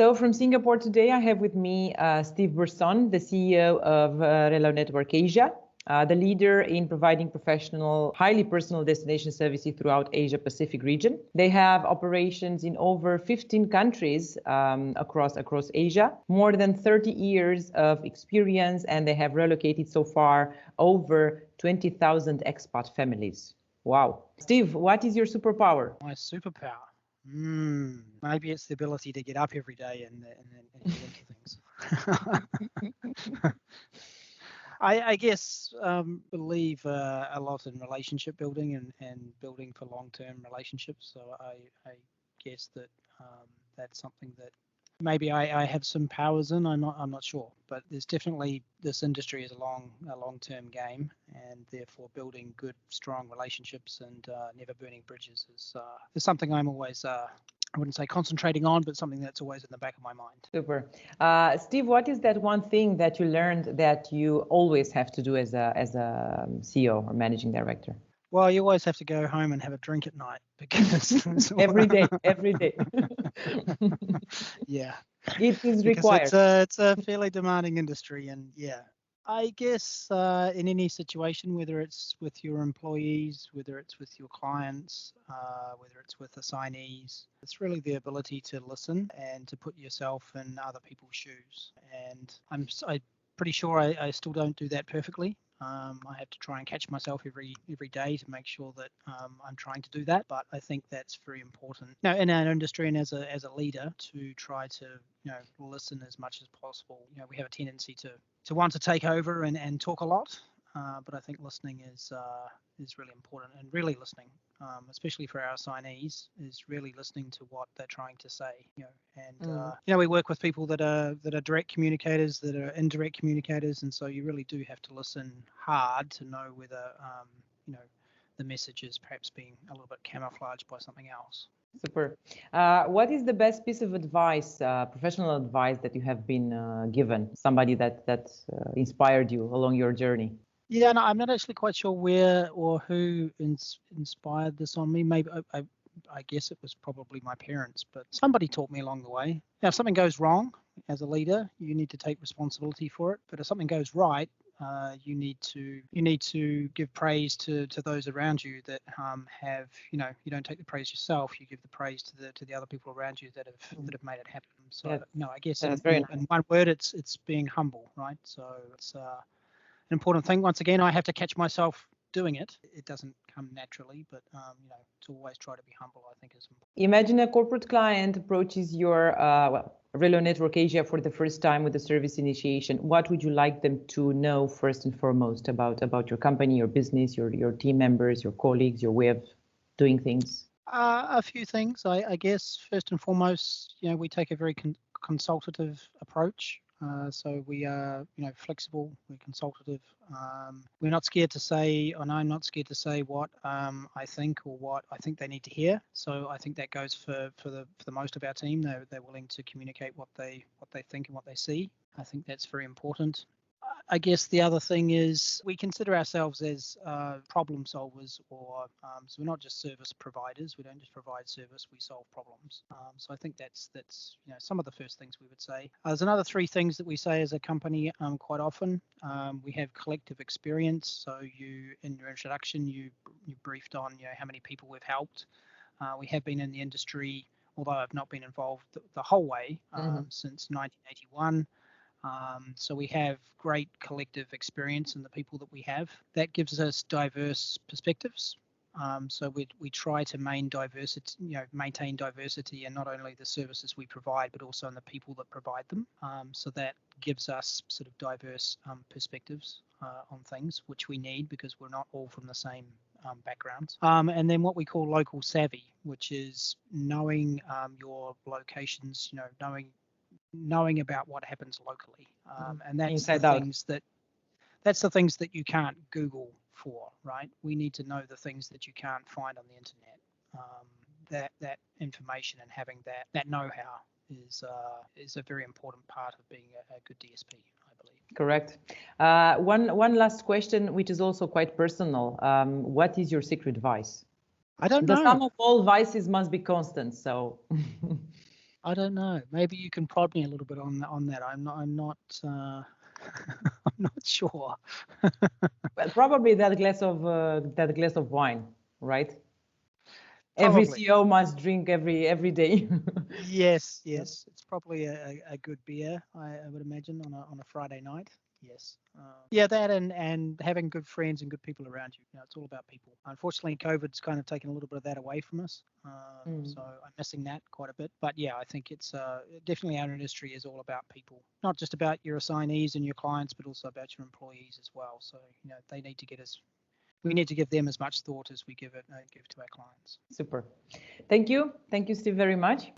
So from Singapore today, I have with me Steve Burson, the CEO of Relo Network Asia, the leader in providing professional, highly personal destination services throughout Asia Pacific region. They have operations in over 15 countries across Asia, more than 30 years of experience, and they have relocated so far over 20,000 expat families. Wow. Steve, what is your superpower? My superpower? Maybe it's the ability to get up every day and get into things. I guess believe a lot in relationship building and building for long-term relationships. So I guess that that's something that maybe I have some powers in. I'm not sure, but there's definitely, this industry is a long-term game, and therefore building good, strong relationships and never burning bridges is something I'm always I wouldn't say concentrating on, but something that's always in the back of my mind. Super. Steve, what is that one thing that you learned that you always have to do as a CEO or managing director? Well, you always have to go home and have a drink at night because every day. Yeah, it is required. It's a fairly demanding industry, and yeah, I guess in any situation, whether it's with your employees, whether it's with your clients, whether it's with assignees, it's really the ability to listen and to put yourself in other people's shoes. And I'm pretty sure I still don't do that perfectly. I have to try and catch myself every day to make sure that I'm trying to do that. But I think that's very important. Now, in our industry and as a leader, to try to listen as much as possible. We have a tendency to want to take over and talk a lot, but I think listening is really important, and really listening, especially for our assignees, is really listening to what they're trying to say. We work with people that are direct communicators, that are indirect communicators, and so you really do have to listen hard to know whether the message is perhaps being a little bit camouflaged by something else. Super. What is the best piece of advice, professional advice, that you have been given? Somebody that inspired you along your journey? Yeah, no, I'm not actually quite sure where or who inspired this on me. Maybe I guess it was probably my parents, but somebody taught me along the way. Now, if something goes wrong as a leader, you need to take responsibility for it. But if something goes right, you need to give praise to those around you that have you don't take the praise yourself. You give the praise to the other people around you that have made it happen. So I guess in one word, it's being humble, right? So it's an important thing. Once again, I have to catch myself doing it. It doesn't come naturally, but to always try to be humble, I think, is important. Imagine a corporate client approaches your Relo Network Asia for the first time with a service initiation. What would you like them to know first and foremost about your company, your business, your team members, your colleagues, your way of doing things? A few things, I guess. First and foremost, we take a very consultative approach. So we are, flexible. We're consultative. We're not scared to say, and I'm not scared to say what I think or what I think they need to hear. So I think that goes for the most of our team. They're willing to communicate what they think and what they see. I think that's very important. I guess the other thing is we consider ourselves as problem solvers, or so we're not just service providers. We don't just provide service; we solve problems. So I think that's some of the first things we would say. There's another three things that we say as a company quite often. We have collective experience. So in your introduction, you briefed on how many people we've helped. We have been in the industry, although I've not been involved the whole way since 1981. So we have great collective experience in the people that we have. That gives us diverse perspectives. So we try to maintain diversity in not only the services we provide, but also in the people that provide them. So that gives us sort of diverse perspectives on things, which we need because we're not all from the same backgrounds. And then what we call local savvy, which is knowing your locations, knowing about what happens locally, and that's the things that you can't Google for, right? We need to know the things that you can't find on the internet. That information and having that know-how is a very important part of being a good DSP, I believe. Correct. One last question, which is also quite personal. What is your secret vice? I don't know. The sum of all vices must be constant, so. I don't know. Maybe you can prod me a little bit on that. I'm not I'm not sure. Well, probably that glass of wine, right? Every Probably. CEO must drink every day. Yes, yes. It's probably a good beer, I would imagine, on a Friday night. Yes. Yeah, that and having good friends and good people around you. You know, it's all about people. Unfortunately, COVID's kind of taken a little bit of that away from us. So I'm missing that quite a bit. But yeah, I think it's definitely our industry is all about people, not just about your assignees and your clients, but also about your employees as well. So you know, they need to get us. We need to give them as much thought as we give to our clients. Super. Thank you, Steve, very much.